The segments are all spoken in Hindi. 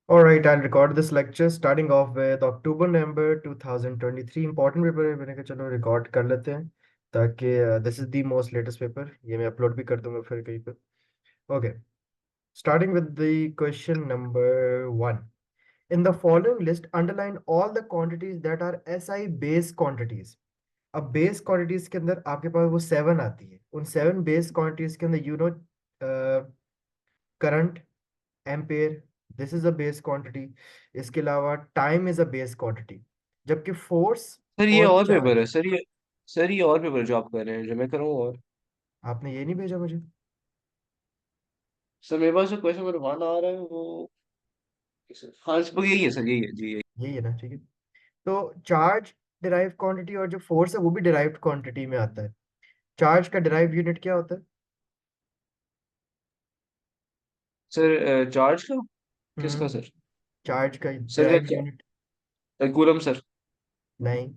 All right, I'll record this lecture starting off with October November 2023 important paper है। मैंने कहा चलो रिकॉर्ड कर लेते हैं ताकि this is the most latest paper, ये मैं अपलोड भी कर दूंगा फिर कहीं पे। Okay, starting with the question number 1. In the following list, underline all the quantities that are SI base quantities. अब बेस क्वांटिटीज के अंदर आपके पास वो 7 आती है। उन 7 बेस क्वांटिटीज के अंदर current, ampere, this is a base quantity. इसके अलावा time is a base quantity, जबकि फोर्स सर ये और और पेपर है चार्ज। सर ये और पेपर जो आप कर रहे हैं जो मैं कर रहा हूँ और आपने ये नहीं भेजा मुझे? सर मेरे पास जो क्वेश्चन नंबर 1 आ रहा है वो हाँ सर यही है सर यही है जी यही। यही है ना, ठीक है। तो चार्ज डिराइव क्वांटिटी और जो फोर्स है वो भी डिराइव्ड क्वांटिटी में आता है। चार्ज का डिराइव यूनिट क्या होता है? सर चार्ज का किसका हम्म सर? चार्ज का sir derived unit. Coulomb sir. नहीं।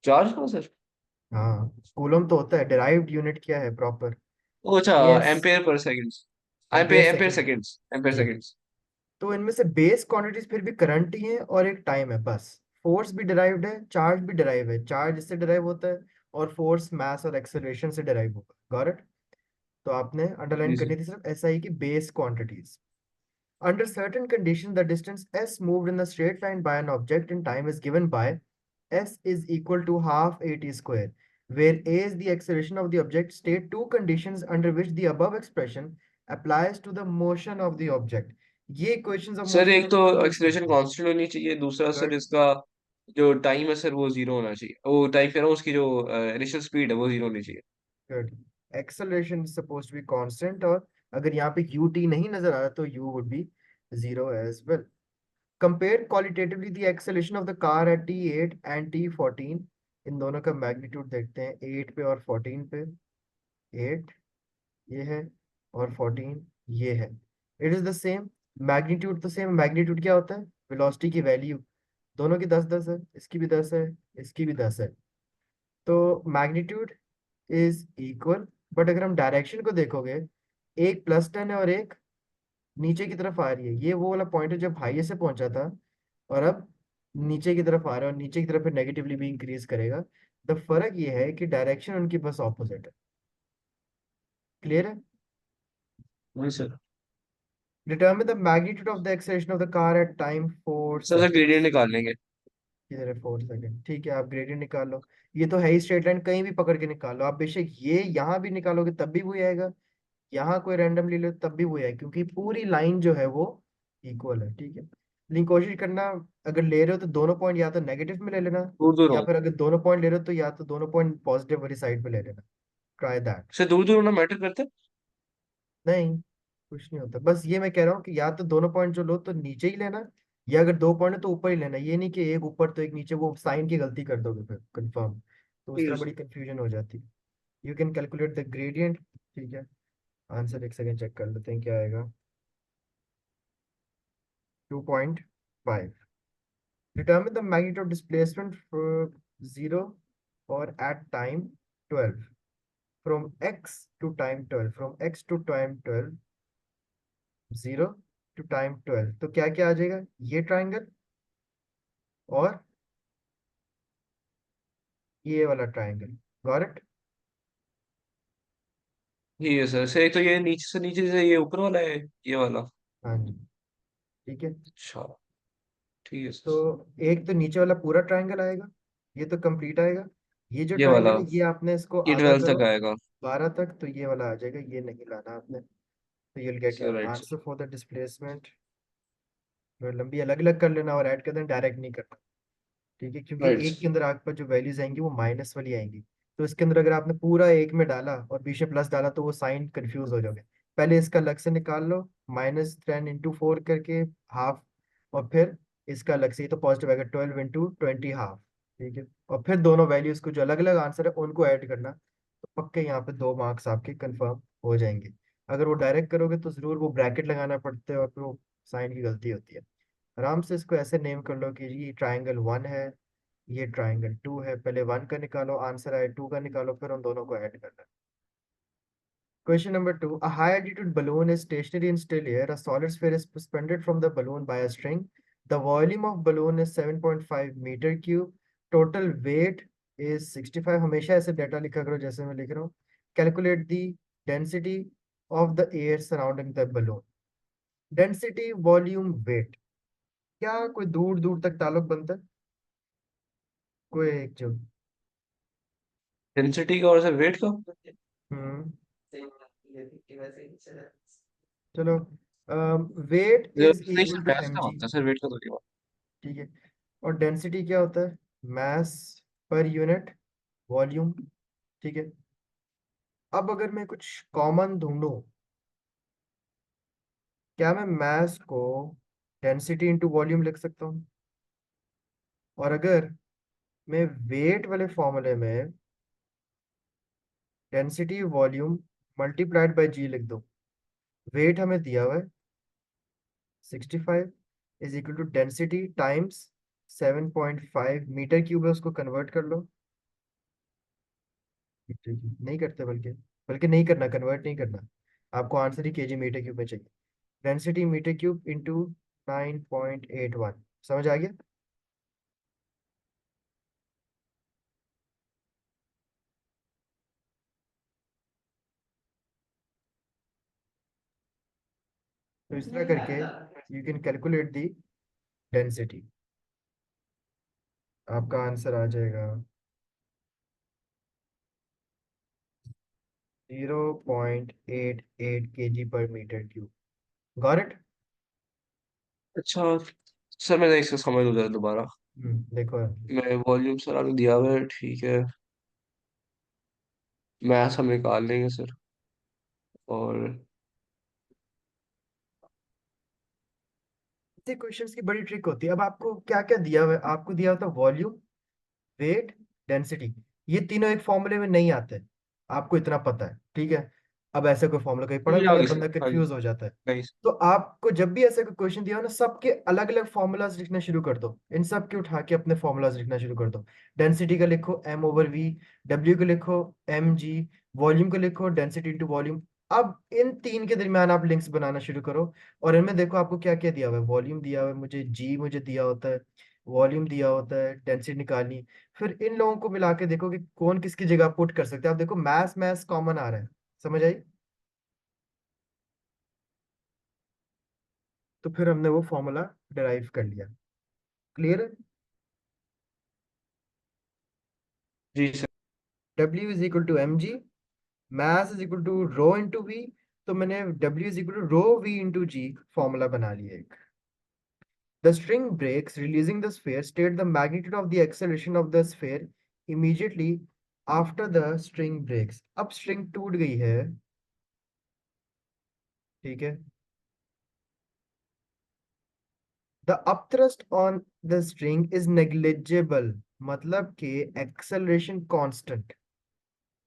चार्ज का सर। हाँ, कूलम तो होता है। डिराइव्ड यूनिट क्या है प्रॉपर? ओ अच्छा S, ampere per seconds. Ampere ampere ampere second. Seconds ampere ठीक है, सेकंड्स। तो इनमें से बेस क्वांटिटीज फिर भी करंट ही है और एक टाइम है बस। फोर्स भी डिराइव्ड है, चार्ज भी डिराइव है। चार्ज इससे डिराइव होता है और फोर्स मास और एक्सेलरेशन से डिराइव होगा। Got it? तो आपने अंडरलाइन जी करनी सर। थी सिर्फ एसआई की base quantities. Under certain conditions, the distance s moved in the straight line by an object in time is given by s is equal to half at square, where a is the acceleration of the object. State two conditions under which the above expression applies to the motion of the object. ये equations of सर motion एक में तो बहुत यूज एक्सीलरेशन करते हैं। कांस्टेंट होनी चाहिए, दूसरा सर Good. इसका जो टाइम है सर वो जीरो होना चाहिए, वो टाइम कह रहा हूँ उसकी जो इनिशियल स्पीड है वो जीरो होनी चाहिए। Good. Acceleration is supposed to be constant, और अगर यहाँ पे ut नहीं नजर आ रहा तो u would be zero as well. Compare qualitatively the acceleration of the car at t8 and t14. इन दोनों का मैग्नीट्यूड देखते हैं, 8 पे और 14 पे। 8 ये है और 14 ये है। It is the same, magnitude तो सेम। मैग्नीट्यूड क्या होता है? वेलोसिटी की वैल्यू। दोनों की 10-10 है, इसकी भी 10 है, इसकी भी 10 है। तो मैग्नीट्यूड इज इक्वल। बट अगर हम डायरेक्शन को देखोगे, एक +10 है और एक नीचे की तरफ आ रही है। ये वो वाला पॉइंट है जब हाईएस्ट से पहुंचा था और अब नीचे की तरफ आ रहा है, और नीचे की तरफ फिर नेगेटिवली भी इंक्रीज करेगा। द फर्क ये है कि डायरेक्शन उनकी बस ऑपोजिट है। क्लियर है? जी sir. Determine the magnitude of the acceleration of the car at time 4 sir gradient seconds. निकाल लेंगे। किधर है 4 सेकेंड? ठीक है, आप ग्रेडियंट निकाल लो। ये तो है ही स्ट्रेट लाइन, कहीं भी पकड़ के निकाल लो आप। बेशक ये यहाँ भी निकालोगे तब भी वही आएगा, यहाँ कोई रैंडम ले लो तब भी वही आएगा, क्योंकि पूरी लाइन जो है वो इक्वल है। ठीक है, लेकिन कोशिश करना, अगर ले रहे हो तो दोनों पॉइंट या तो नेगेटिव में ले लेना, दूर दूर या हो। फिर अगर दोनों पॉइंट ले रहे हो तो या तो दोनों पॉइंट पॉजिटिव वाली साइड पे ले लेना। Try that. सर दूर दूर होना मैटर करता है। नहीं, कुछ नहीं होता। बस ये मैं कह रहा हूँ कि या तो दोनों पॉइंट जो लो तो नीचे ही लेना, या अगर दो पॉइंट है तो ऊपर ही लेना। ये नहीं कि एक ऊपर तो एक नीचे, वो साइन की गलती कर दोगे फिर कंफर्म, तो उस ठीक है तरह सर। बड़ी कंफ्यूजन हो जाती है। You can calculate the gradient. ठीक है, आंसर एक सेकंड चेक कर लेते हैं क्या आएगा। 2.5. Determine the magnitude of displacement for 0 or at time 12. From x to time 12. From x to time 12. 0 to time 12, तो क्या क्या आ जाएगा? ये ट्राइंगल और ये वाला ट्राइंगल। Got it? ठीक है सर। सर एक तो ये नीचे से नीचे से ये ऊपर वाला है ये वाला। हाँ जी, ठीक है। अच्छा ठीक है तो सर। एक तो नीचे वाला पूरा ट्राइंगल आएगा, ये तो कंप्लीट आएगा। ये जो ये वाला ट्राइंगल है ये आपने इसको ये आधा 12 करो तक आएगा। 12 तक, तो ये वाला आ जाएगा। ये नहीं लाना आपने। तो you'll get sir your right sir. answer for the displacement। लंबी अलग अलग कर लेना और ऐड कर देना, डायरेक्ट नहीं करना। ठीक है, क्योंकि राइट एक के सर। अंदर आपके पास जो वैल्यूज आएंगी वो माइनस वाली आएंगी। तो इसके अंदर अगर आपने पूरा एक में डाला और बीच में प्लस डाला तो वो साइन कंफ्यूज हो जाओगे। पहले इसका अलग से निकाल लो, -10 × 4 करके हाफ, और फिर इसका अलग से, ही तो पॉजिटिव आएगा, 12 × 20 हाफ। ठीक है, और फिर दोनों वैल्यूज को जो अलग अलग आंसर है उनको ऐड करना, तो पक्के यहाँ पे 2 मार्क्स आपके कंफर्म हो जाएंगे। अगर वो डायरेक्ट करोगे तो जरूर वो ब्रैकेट लगाना पड़ता है और फिर वो साइन की गलती होती है। आराम से इसको ऐसे नेम कर लो कि ये ट्राइंगल 1 है, ये ट्राइंगल 2 है। पहले 1 का निकालो, आंसर आए 2 का निकालो, फिर उन दोनों को ऐड करना। Question number two. A high altitude balloon is stationary in still air. A solid sphere is suspended from the balloon by a string. The volume of balloon is 7.5 meter cube. Total weight is 65. हमेशा ऐसे डेटा लिखा करो जैसे मैं लिख रहा हूँ. Calculate the density of the air surrounding the balloon. Density, volume, weight. क्या कोई दूर दूर तक ताल्लुक बनता है? कोई एक जो. डेंसिटी का और सर वेट का। हम्म. चलो. वेट इज नहीं equal sir, to maths M का जी. होता है सर, वेट का तो नहीं होता। ठीक है. और डेंसिटी क्या होता है? मास पर यूनिट वॉल्यूम. ठीक है. अब अगर मैं कुछ कॉमन ढूंढूं, क्या मैं मास को डेंसिटी इंटू वॉल्यूम लिख सकता हूँ? और अगर मैं वेट वाले फॉर्मूले में density volume multiplied by G लिख दूं, वेट हमें दिया हुआ है 65 is equal to density times 7.5 metre cube है, उसको कन्वर्ट कर लो. नहीं करते, बल्कि बल्कि नहीं करना, कन्वर्ट नहीं करना. आपको आंसर ही केजी मीटर क्यूब में चाहिए. Density metre cube into 9.81. समझ आ गया? तो इस तरह करके you can calculate the density. आपका आंसर आ जाएगा 0.88 KG per metre cube. Got it? अच्छा सर, मैं इसका समझ लूँ जरा दोबारा। देखो. मैं वॉल्यूम सर आपने दिया हुआ है, ठीक है। मैथ्स हम निकाल लेंगे सर। और ऐसे क्वेश्चंस की बड़ी ट्रिक होती है. अब आपको क्या क्या दिया हुआ है? आपको दिया होता है वॉल्यूम, वेट, डेंसिटी. ये तीनों एक फॉर्मूले में नहीं आते. आपको इतना पता है, ठीक है. अब ऐसा कोई फॉर्मूला कहीं पढ़ा भी मुझे नहीं आ है, गई सर, बंदा हाँ जी। कंफ्यूज हो जाता है. नहीं तो आपको जब भी ऐसा कोई क्वेश्चन दिया हो ना, सबके अलग अलग फॉर्मूलाज लिखना शुरू कर दो. इन सब के उठा के अपने फॉर्मूलाज लिखना शुरू कर दो. डेंसिटी का लिखो एम ओवर वी. डब्ल्यू को लिखो एम जी. वॉल्यूम को लिखो डेंसिटी इंटू वॉल्यूम. अब इन तीन के दरमियान आप लिंक्स बनाना शुरू करो. और इनमें देखो आपको क्या क्या दिया हुआ है. वॉल्यूम दिया हुआ है मुझे, जी मुझे दिया होता है, वॉल्यूम दिया होता है, डेंसिटी निकालनी. फिर इन लोगों को मिला के देखो कि कौन किसकी जगह पुट कर सकते हैं. आप देखो मैथ्स मैथ्स कॉमन आ रहा है. समझ आई? तो फिर हमने वो फॉर्मूला डिराइव कर लिया. क्लियर है? जी sir. W is equal to m g. Mass is equal to rho into v. तो मैंने W is equal to rho v into g formula बना लिया एक. The string breaks releasing the sphere. State the magnitude of the acceleration of the sphere immediately after the string breaks. अब स्ट्रिंग टूट गई है, ठीक है. The upthrust on the string is negligible. मतलब कि एक्सेलरेशन कांस्टेंट.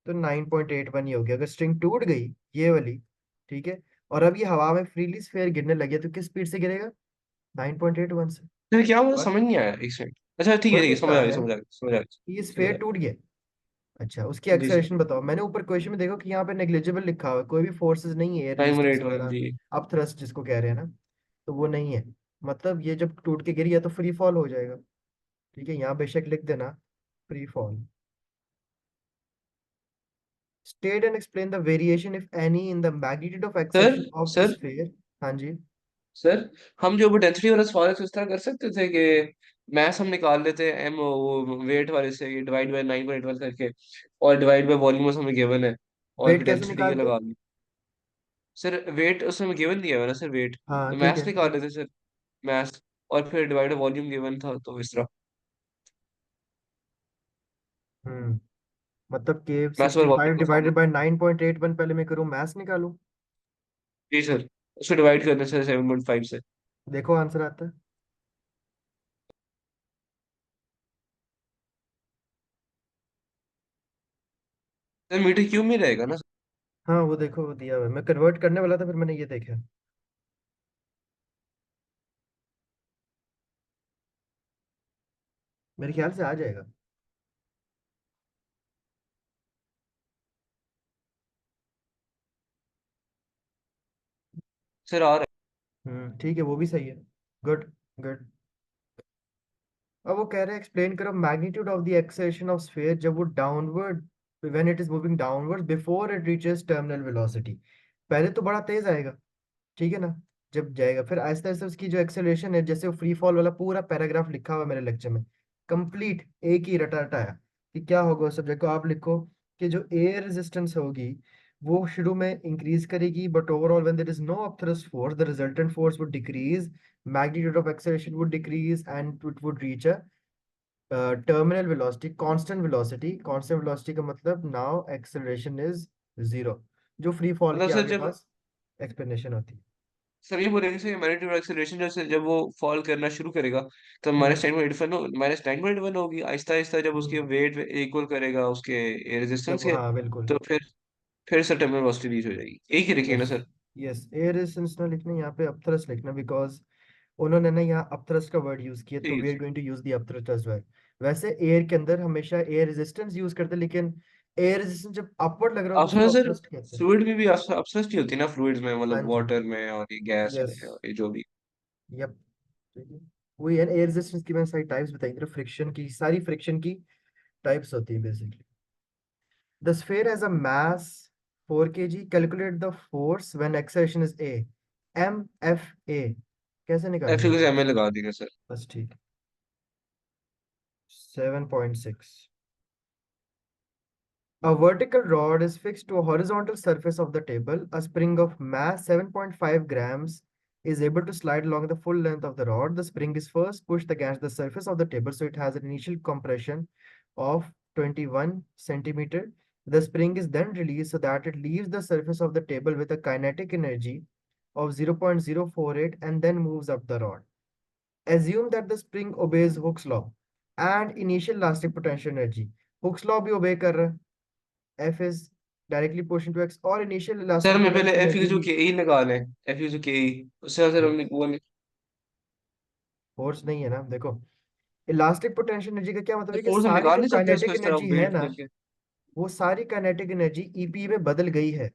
तो 9.81 ही हो गया अगर स्ट्रिंग टूट गई, ये वाली. ठीक है. और अब ये हवा में फ्रीली स्फीयर गिरने लगे तो किस स्पीड से गिरेगा? 9.81 से. सर क्या मुझे और समझ नहीं आया, एक सेकंड। अच्छा ठीक वर्क है, इस समझ आ तरह गया, है समझ आ गया, समझ आ गया, कि ये समझ आ स्फीयर गया। टूट गया. अच्छा, उसकी जी सर। एक्सेलरेशन बताओ. मैंने ऊपर क्वेश्चन में देखो कि यहाँ पे नेग्लिजिबल लिखा हुआ है, कोई भी फोर्सेस नहीं है, air time resistance rate one वगैरह, जी। अप थ्रस्ट जिसको कह रहे हैं ना, तो वो नहीं है. मतलब ये जब टूट के गिर गया तो फ्री फॉल हो जाएगा. ठीक है, यहाँ बेशक लिख देना free fall. State and explain the variation, if any, in the magnitude of sir acceleration of the sir sphere. हाँ जी. सर, हम जो वो डेंसिटी वाला सवाल है तो इस तरह कर सकते थे कि मैथ हम निकाल लेते हैं एम वो वेट वाले से डिवाइड बाय 9.81 करके, और डिवाइड बाय वॉल्यूम हमें गिवन है, और वेट फिर कैसे डेंसिटी के निकालते? लगा ली। सर वेट उसमें गिवन दिया हुआ है ना सर, वेट हाँ तो ठीक मैथ्स है. निकाल लेते सर। मैथ्स, और फिर डिवाइड बाय वॉल्यूम गिवन था तो इस तरह। हम्म. मतलब कि मैथ्स और 65 वॉल्यूम का डिवाइडेड फॉर्मूला। बाय 9.81 पहले मैं करूँ मैथ्स निकालूं. जी सर, उसको डिवाइड करने से 7.5 से। देखो आंसर आता है. सर मीटर क्यूब में रहेगा ना। हाँ वो देखो, वो दिया हुआ है. मैं कन्वर्ट करने वाला था, फिर मैंने ये देखा. मेरे ख्याल से आ जाएगा. सर आ रहा ठीक है, वो भी सही है। Good, good. अब वो कह रहे हैं एक्सप्लेन करो magnitude of the acceleration of sphere जब वो downward, when it is moving downward before it reaches terminal velocity. पहले तो बड़ा तेज आएगा, ठीक है ना, जब जाएगा फिर आहिस्ता आहिस्ता उसकी जो एक्सेलरेशन है, जैसे वो फ्री फॉल वाला पूरा पैराग्राफ लिखा हुआ है मेरे लेक्चर में, कंप्लीट एक ही रटा रटा है कि क्या होगा उस सब्जेक्ट को। आप लिखो कि जो एयर रेजिस्टेंस होगी वो शुरू में इंक्रीज करेगी, but overall when there is no upthrust force the resultant force would decrease, magnitude of acceleration would decrease and it would reach a terminal velocity, constant velocity का मतलब now acceleration is zero, जो फ्री फॉल मतलब की सर आगे जब, पास एक्सप्लेनेशन होती है। सर ये बोलेंगे सर मैग्नेटिक एक्सेलरेशन जैसे जब वो फॉल करना शुरू करेगा तब हम्म माइनस 10.1 होगी, आहिस्ता आहिस्ता जब उसके हम्म, वेट इक्वल करेगा उसके जब रेजिस्टेंस के, हाँ बिल्कुल। तो फिर सर टर्मिनल वेलोसिटी रीच हो जाएगी। एक ही रखिए यस, ना सर। यस, एयर रेजिस्टेंस ना लिखना, यहाँ पे अपथ्रस्ट लिखना, बिकॉज उन्होंने ना यहाँ अपथ्रस्ट का वर्ड यूज किया, तो ठीक है we are sir. Going to use the upthrust as well. वैसे एयर के अंदर हमेशा एयर रेजिस्टेंस यूज करते हैं, लेकिन एयर रेजिस्टेंस जब अपवर्ड लग रहा हो तो आपने उसको सर अपथ्रस्ट कहते हैं। फ्लूइड में भी अपसेस्ट ही होती है ना, फ्लूइड्स में हाँ मतलब जी। वाटर में और ये गैस यस। में और ये जो भी। यप। ठीक है। वही है, एयर रेजिस्टेंस की मैंने सारी टाइप्स बताई थी, फ्रिक्शन की सारी फ्रिक्शन की टाइप्स होती है basically. The sphere has a mass 4 kg, calculate the force when acceleration is A, M F A, कैसे एफ निकालेंगे को फोर्स? एम ए लगा देंगे सर। बस ठीक है। 7.6। A vertical rod is fixed to a horizontal surface of the table. A spring of mass 7.5 grams is able to slide along the full length of the rod. The spring is first pushed against the surface of the table, so it has an initial compression of 21 centimeter. The spring is then released so that it leaves the surface of the table with a kinetic energy of 0.048 and then moves up the rod. Assume that the spring obeys Hooke's law and initial elastic potential energy. Hooke's law भी obey कर रहा है, F is directly proportional to x, और initial सर elastic हमें पहले potential एफ energy जो भी। के ई निकालें, एफ जो के ई, उससे सर हमने वो फोर्स नहीं है ना, देखो इलास्टिक पोटेंशियल एनर्जी का क्या मतलब है कि फोर्स हम सारी निकाल जो नहीं सकते उसको काइनेटिक इस तरह एनर्जी है वेट ना, करके। वो सारी काइनेटिक एनर्जी ईपी में बदल गई है,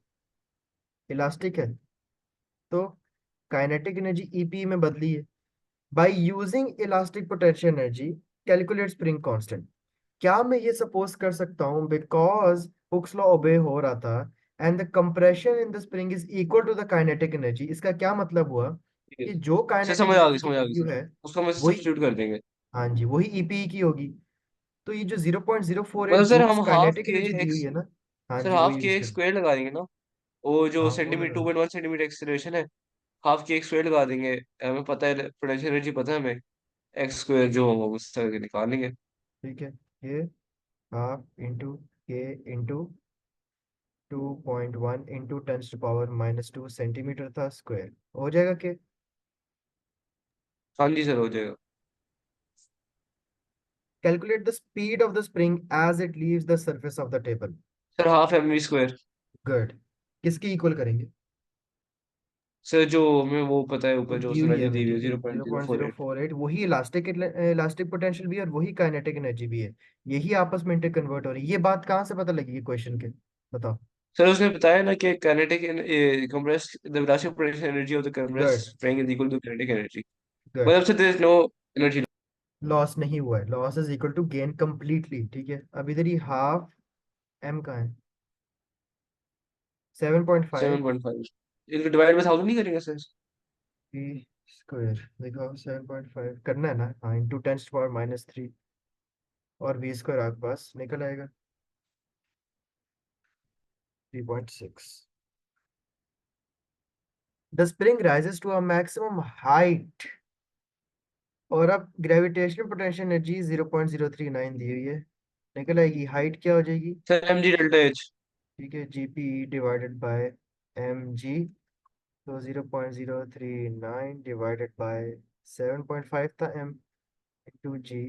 इलास्टिक है तो काइनेटिक एनर्जी ईपी में बदली है। By using elastic potential energy calculate spring constant. क्या मैं ये सपोज कर सकता हूँ बिकॉज हुक्स लॉ ओबे हो रहा था and the compression in the spring is equal to the kinetic energy, इसका क्या मतलब हुआ ठीक है कि जो सर, काइनेटिक समझ आ गई एनर्जी की समझ आ गई वैल्यू सर, है उसको हम वही, सब्स्टिट्यूट कर देंगे। हाँ जी, वही ईपी की होगी। तो ये जो 0.048 मतलब सर जूल्स हम हाफ काइनेटिक के एनर्जी दी हुई एक्स, है ना, हाँ सर जी वो हाफ के यूज एक्स करें। स्क्वायर लगा देंगे ना, वो जो हाँ वो सेंटीमीटर लगा। 2.1 सेंटीमीटर एक्सेलरेशन है, हाफ के एक्स स्क्वायर लगा देंगे। हमें पता है पोटेंशियल एनर्जी पता है हमें, एक्स स्क्वायर जो होगा उस तरह के निकाल लेंगे। ठीक है, ये हाफ इंटू के इंटू 2.1 इंटू 10⁻⁻² था स्क्वायर, हो जाएगा के। हाँ जी सर हो जाएगा। Calculate the speed of the spring as it leaves the surface of the table. Sir half M V square. Good. किसके इक्वल करेंगे? सर जो हमें वो पता है जो ऊपर जो दी हुई है वैल्यू हमें, दी हुई है ठीक है, zero point zero zero point four zero eight four eight वही इलास्टिक इलास्टिक पोटेंशियल भी है और वही काइनेटिक एनर्जी भी है। यही आपस में इंटर कन्वर्ट हो रही है। ये बात कहाँ से पता लगेगी क्वेश्चन के, बताओ? सर उसने बताया ना कि kinetic compress the velocity of potential energy of the compressed good, spring is equal to kinetic energy. Good. मतलब sir there is no energy. Loss नहीं हुआ है, loss is equal to gain completely, ठीक है। अब इधर ही हाफ एम का है 7.5 7.5 इसको डिवाइड बाय 1000 नहीं करेंगे सर? पी स्क्वायर, देखो 7.5 करना है ना, हाँ, इंटू 10⁻³ और वी स्क्वायर आपके पास निकल आएगा 3.6। The spring rises to a maximum height, और अब ग्रेविटेशनल पोटेंशियल एनर्जी 0.039 दी हुई है, निकल आएगी हाइट क्या हो जाएगी? Sir M G delta H. ठीक है, GP divided by M G, तो 0.039 डिवाइडेड बाय 7.5 था एम इंटू जी,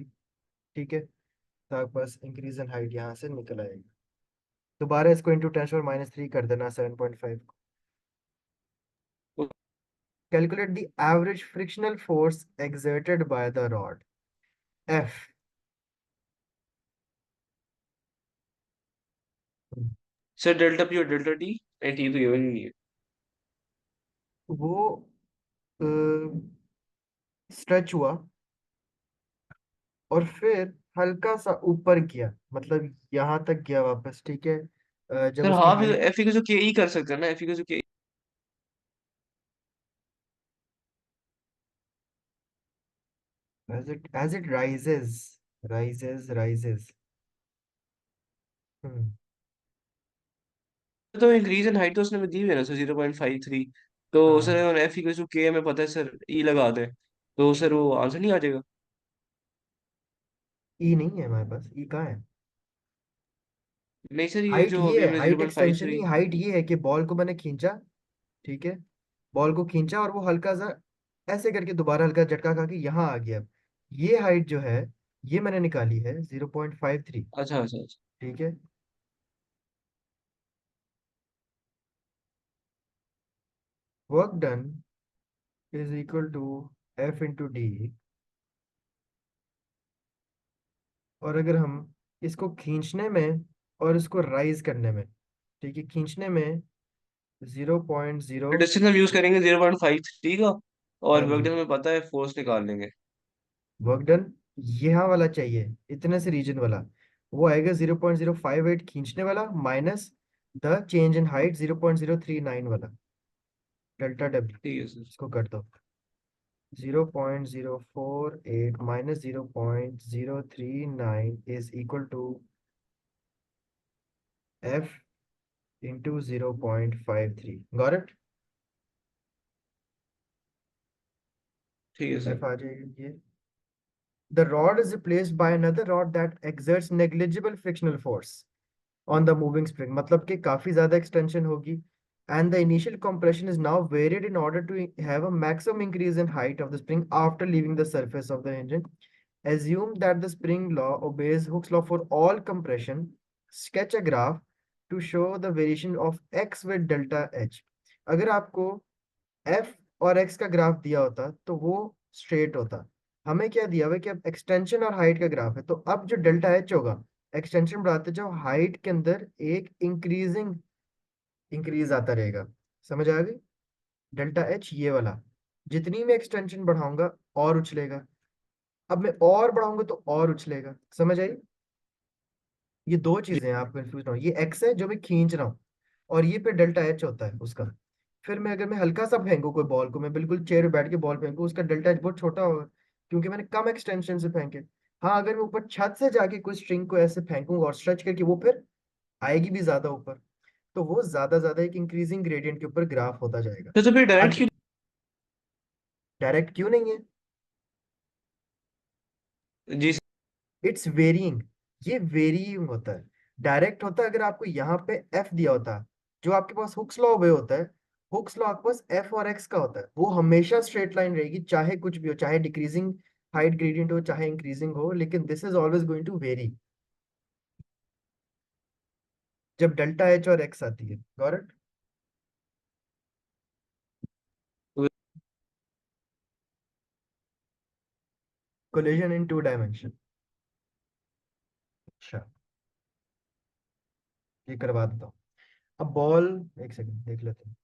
ठीक है। तो आपके पास इंक्रीज इन हाइट यहाँ से निकल आएगी। दोबारा इसको इंटू 10⁻³ कर देना 7.5 को। Calculate the average frictional force exerted by the rod F। Sir delta P और डेल्टा टी, टी तो गिवन ही नहीं है। वो स्ट्रेच हुआ और फिर हल्का सा ऊपर गया, मतलब यहाँ तक गया वापस, ठीक है। जब सर उसकी half height, F equal to K E कर सकते हैं ना, F equal to K. as it rises. Hmm. तो इंक्रीज इन हाइट तो उसने दी हुई है ना सर, 0.53। तो हाँ, सर एफ इक्वल टू के में पता है सर, ई लगा दे तो सर वो आंसर नहीं आ जाएगा? ई नहीं है हमारे पास, ई कहाँ है? नहीं सर, ये हाइट जो ये अभी है, हमने zero height point five extension three नहीं, हाइट ये है कि बॉल को मैंने खींचा, ठीक है। बॉल को खींचा और वो हल्का सा ऐसे करके दोबारा हल्का झटका खा के यहाँ आ गया। ये हाइट जो है, ये मैंने निकाली है 0.53, अच्छा अच्छा अच्छा। ठीक है। Work done is equal to F into D. और अगर हम इसको खींचने में और इसको राइज करने में, ठीक है, खींचने में 0.0, डिस्टेंस हम यूज करेंगे 0.53 का, हाँ और वर्क जी, डन हमें पता है, फोर्स निकाल लेंगे। वर्क डन यहाँ वाला चाहिए, इतने से रीजन वाला। वो आएगा 0.058 खींचने वाला minus the change in height 0.039 वाला, डेल्टा डब्ल्यू। ठीक है सर। इसको कर दो, 0.048 minus 0.039 is equal to F into 0.53। Got it? ठीक है सर। एफ आ जाएगी ये। The rod is replaced by another rod that exerts negligible frictional force on the moving spring, मतलब कि काफी ज्यादा extension होगी, and the initial compression is now varied in order to have a maximum increase in height of the spring after leaving the surface of the engine. Assume that the spring law obeys Hooke's law for all compression. Sketch a graph to show the variation of x with delta h. अगर आपको एफ और एक्स का ग्राफ दिया होता तो वो स्ट्रेट होता। हमें क्या दिया हुआ है कि अब एक्सटेंशन और हाइट का ग्राफ है, तो अब जो डेल्टा एच होगा, एक्सटेंशन बढ़ाते जाओ, हाइट के अंदर एक इंक्रीजिंग इंक्रीज आता रहेगा। समझ आ गई? डेल्टा एच ये वाला, जितनी मैं एक्सटेंशन बढ़ाऊंगा और उछलेगा, अब मैं और बढ़ाऊंगा तो और उछलेगा। समझ आई? ये दो जी। चीजें हैं, आप कंफ्यूज ना हो। ये एक्स है जो मैं खींच रहा हूँ, और ये पे डेल्टा एच होता है उसका। फिर मैं अगर मैं हल्का सा फेंकू कोई बॉल को, मैं बिल्कुल चेयर पे बैठ के बॉल फेंकू, उसका डेल्टा एच बहुत छोटा होगा, क्योंकि मैंने कम एक्सटेंशन से फेंके। हाँ, अगर मैं ऊपर छत से जाके कोई स्ट्रिंग को ऐसे फेंकूंगा और स्ट्रेच करके, वो फिर आएगी भी ज्यादा ऊपर। तो वो ज्यादा ज्यादा एक इंक्रीजिंग ग्रेडियंट के ऊपर ग्राफ होता जाएगा। तो फिर डायरेक्ट अब क्यों? डायरेक्ट क्यों नहीं है? जी सर। इट्स वेरिंग, ये वेरिंग होता है। डायरेक्ट होता है अगर आपको यहाँ पे एफ दिया होता, जो आपके पास हुक्स लॉ वे होता है, हुक्स लॉ आपके पास एफ और एक्स का होता है, वो हमेशा स्ट्रेट लाइन रहेगी, चाहे कुछ भी हो, चाहे डिक्रीजिंग हाइट ग्रेडियंट हो, चाहे इंक्रीजिंग हो, लेकिन this is always going to vary जब डेल्टा एच और एक्स आती है। Got it? Collision in two dimension. अच्छा, ये करवा देता हूँ। अब बॉल, एक सेकंड देख लेते हैं।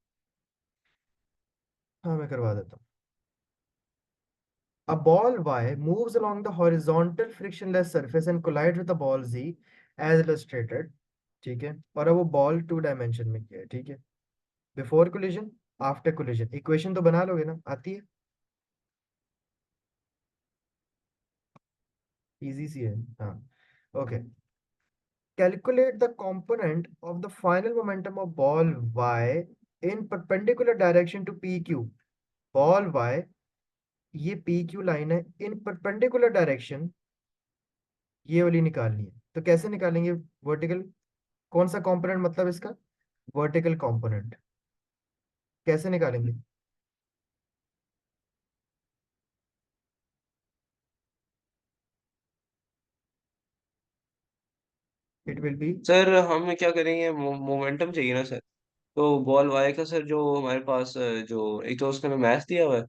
हाँ, मैं करवा देता हूँ। A ball Y moves along the horizontal frictionless surface and collides with the ball Z as illustrated, ठीक है। और अब वो बॉल टू डायमेंशन में किया है, ठीक है। Before collision, after collision, equation तो बना लोगे ना, आती है, इजी सी है। हाँ, okay. Calculate the component of the final momentum of ball Y in perpendicular direction to PQ. Ball Y, ये PQ लाइन है, इन परपेंडिकुलर डायरेक्शन ये वाली निकालनी है। तो कैसे निकालेंगे? वर्टिकल, कौन सा कंपोनेंट मतलब इसका? Vertical component. कैसे निकालेंगे? इट विल बी, सर हम क्या करेंगे, मोमेंटम चाहिए ना सर। तो बॉल वाई का सर, जो हमारे पास जो एक तो उसका मैथ दिया हुआ है,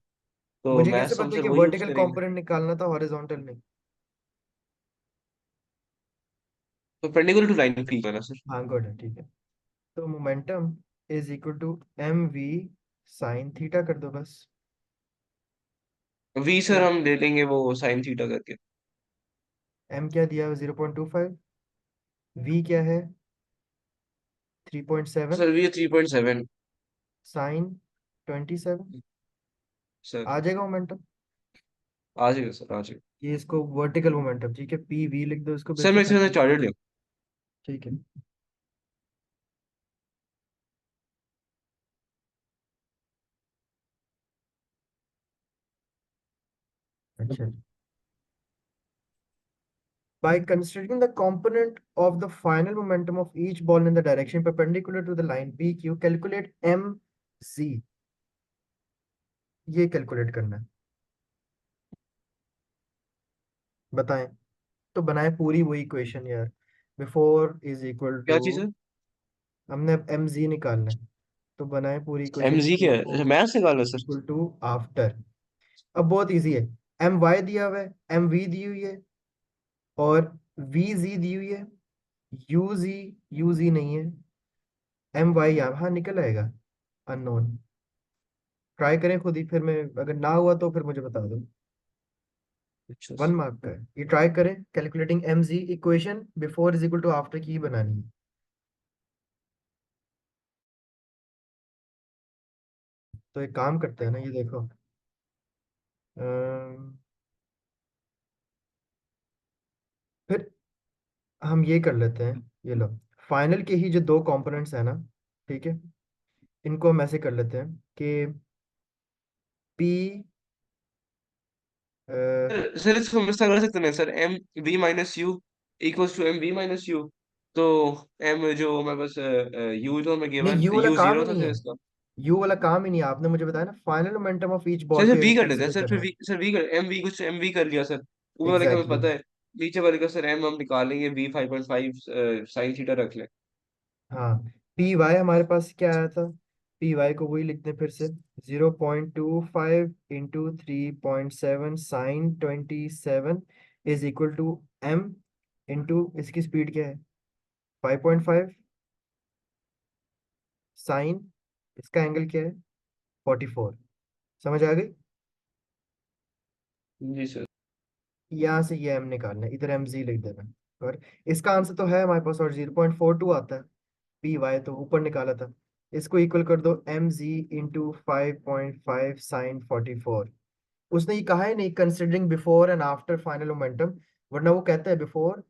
तो मुझे कैसे मैथ हम पता है सर कि वही यूज वर्टिकल करेंगे। कंपोनेंट निकालना था, हॉरिजॉन्टल नहीं? तो पेंडिकुलर टू लाइन ठीक है ना सर? हाँ, गुड है, ठीक है। तो momentum is equal to M V sine theta कर दो बस। वी सर हम ले लेंगे वो साइन थीटा करके। एम क्या दिया है? 0.25। वी क्या है? 3.7। Sir V 3.7। साइन 27। सर आ जाएगा मोमेंटम। आ जाएगा सर, आ जाएगा। ये इसको वर्टिकल मोमेंटम, ठीक है, पी वी लिख दो इसको सर मैं बेसिक। इसके साथ चार्टेड लिया। ठीक है। अच्छा। By considering the component of the final momentum of each ball in the direction perpendicular to the line PQ, calculate mc। ये कैलकुलेट करना है। बताएं। तो बनाए पूरी वही इक्वेशन यार। बिफोर इज इक्वल क्या टू, चीज है? हमने अब एम जी निकालना है। तो बनाए पूरी एम इक्वेशन जी क्या है? अच्छा बिफोर मैथ्स निकालना है सर। Equal to after. अब बहुत इजी है। एम वाई दिया हुआ है, एम वी दी हुई है, और वी जी दी हुई है। यू जी नहीं है। एम वाई यहाँ निकल आएगा अननोन। ट्राई करें खुद ही, फिर मैं अगर ना हुआ तो फिर मुझे बता दो। अच्छा वन मार्क का है ये। ट्राई करें calculating M G, equation before is equal to after की ही बनानी है। तो एक काम करते हैं ना, ये देखो। अम, फिर हम ये कर लेते हैं। ये लो, फाइनल के ही जो दो कंपोनेंट्स है ना, ठीक है, इनको हम ऐसे कर लेते हैं कि पी सर इसको हम इस तरह कर सकते हैं sir, M V minus U equals to M V minus U. तो एम जो हमारे पास यू तो हमें नहीं, गिवन यू वाला यू काम ही जीरो था नहीं सर है। इसका। यू वाला काम ही नहीं है, आपने मुझे बताया ना final momentum of each sir ball sir पे वी कर लेते हैं कंसिडर सर, फिर करना है। वी सर वी कर एम वी कुछ एम वी कर लिया सर, ऊपर वाले का हमें एग्जैक्टली पता exactly. है। नीचे वाले का सर एम हम निकालेंगे वी 5.5 साइन थीटा रख लें। हाँ। पी वाई हमारे पास क्या आया था? पी वाई को वही लिखते हैं फिर से। 0.25 × 3.7 sine 27 is equal to M into इसकी स्पीड क्या है? 5.5 साइन, इसका एंगल क्या है? 44। समझ आ गई? जी सर। यहाँ से ये एम निकालना है, इधर एम जी लिख देना। और इसका आंसर तो है हमारे पास, और 0.42 आता है। पी वाई तो ऊपर निकाला था। इसको इक्वल कर दो एम जी इंटू 5.5 साइन 44। उसने ये कहा है नहीं considering before and after final momentum, वरना वो कहता है before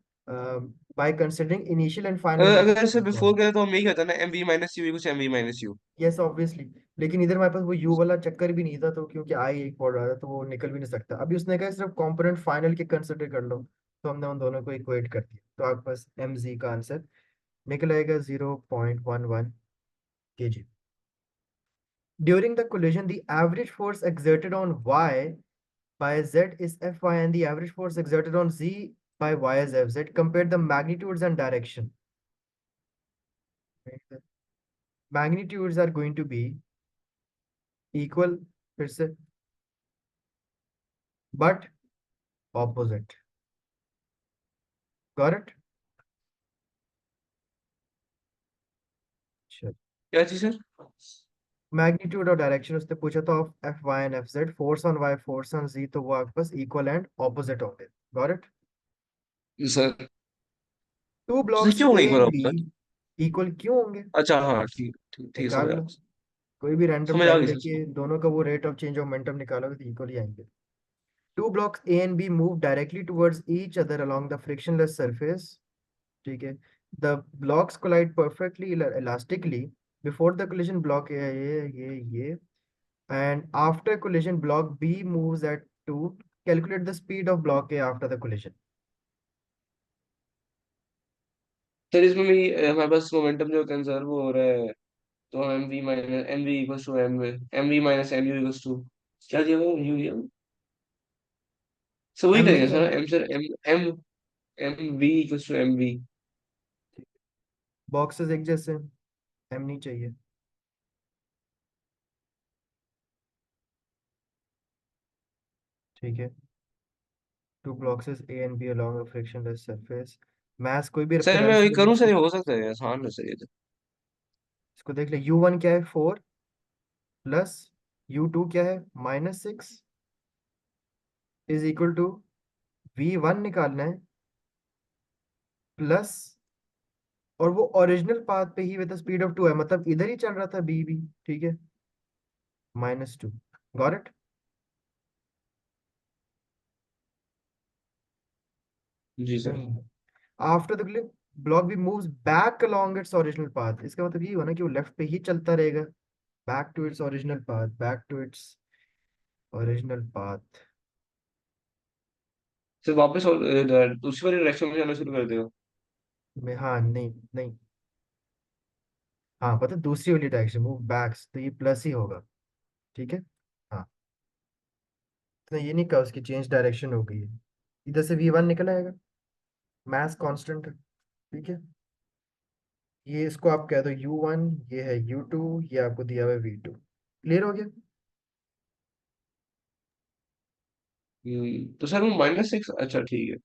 by considering initial and final अगर सर बिफोर मोमेंटम। करें तो हम यही कहते हैं ना, एम वी माइनस यू कुछ M V minus U. Yes obviously. लेकिन इधर हमारे पास वो यू वाला चक्कर भी नहीं था, तो क्योंकि आई एक पढ़ रहा था तो वो निकल भी नहीं सकता। अभी उसने कहा सिर्फ कंपोनेंट फाइनल के कंसिडर कर लो, तो हमने उन दोनों को इक्वेट कर दिया, तो आपके पास एम जी का आंसर निकल आएगा 0.11 kg। During the collision, the average force exerted on Y by Z is Fy and the average force exerted on Z by Y is Fz. Compare the magnitudes and direction. Magnitudes are going to be equal, फिर से, but opposite. Got it? Sure. क्या चीज सर? मैग्नीट्यूड और डायरेक्शन उसने पूछा था of F Y and F Z, force on Y force on G, तो वो आपके पास इक्वल एंड ऑपोजिट होंगे। Got it? Sir two sir blocks क्यों ए नहीं एंड करा बी आपने? इक्वल क्यों होंगे? अच्छा हाँ ठीक ठीक ठीक है, समझ निकाल आ लो। गया। कोई भी रैंडम समझ आ टाइम गई लेके सर। दोनों का वो rate of change of momentum निकालोगे तो इक्वल ही आएंगे। Two blocks A and B move directly towards each other along the frictionless surface. ठीक है। The blocks collide perfectly elastically before the collision block A, ये and after collision block B moves at 2. Calculate the speed of block A after the collision. Sir इसमें भी हमारे पास मोमेंटम जो कंजर्व हो रहा है, तो M V minus M V equals to M V minus M U equals to क्या दिया हुआ यू यू। सर वही M में करेंगे क्या सर, है? M sir M M M V equals to M V. Boxes एक जैसे, M नहीं चाहिए। ठीक है। Two blocks A and B along a frictionless surface. mass कोई भी सर मैं रेफरेंस ले लो करूँ सर, इसको। ये हो सकता है आसान है सर ये तो। इसको देख ले, U1 क्या है? 4। प्लस U2 क्या है, -6 इज इक्वल टू V1 निकालना है, प्लस, और वो ओरिजिनल पाथ पे ही विद स्पीड ऑफ 2 है, मतलब इधर ही चल रहा था बी भी, ठीक है, -2। Got it? जी sir. After the block B moves back along its original path, इसका मतलब ये हुआ ना कि वो लेफ्ट पे ही चलता रहेगा, back to its original path, back to its original path. Sir वापस और दूसरी वाली डायरेक्शन में जाना शुरू कर देगा। में हाँ, नहीं नहीं, हाँ पता है, दूसरी वाली डायरेक्शन मूव बैक्स, तो ये प्लस ही होगा, ठीक है। हाँ, तो ये नहीं कहा उसकी चेंज डायरेक्शन हो गई है, इधर से V1 निकल आएगा, मास कांस्टेंट है, ठीक है। ये इसको आप कह दो U1, ये है U2, ये आपको दिया हुआ है V2। क्लियर हो गया? तो सर वो -6, अच्छा ठीक है।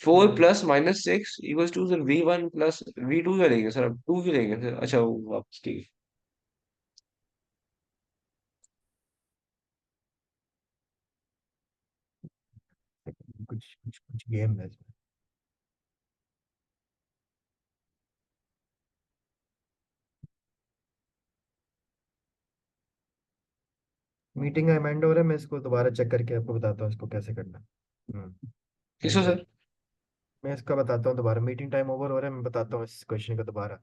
4 hmm plus -6 equals to sir V1 plus V2 का लेंगे सर, अब 2 की लेंगे सर, अच्छा वो वापस ठीक है। कुछ कुछ कुछ गेम है इसमें। मीटिंग का एंड हो रहा है, मैं इसको दोबारा चेक करके आपको बताता हूँ इसको कैसे करना है। किसको एक सर? मिनट, मैं इसका बताता हूँ दोबारा, मीटिंग टाइम ओवर हो रहा है, मैं बताता हूँ इस क्वेश्चन का दोबारा।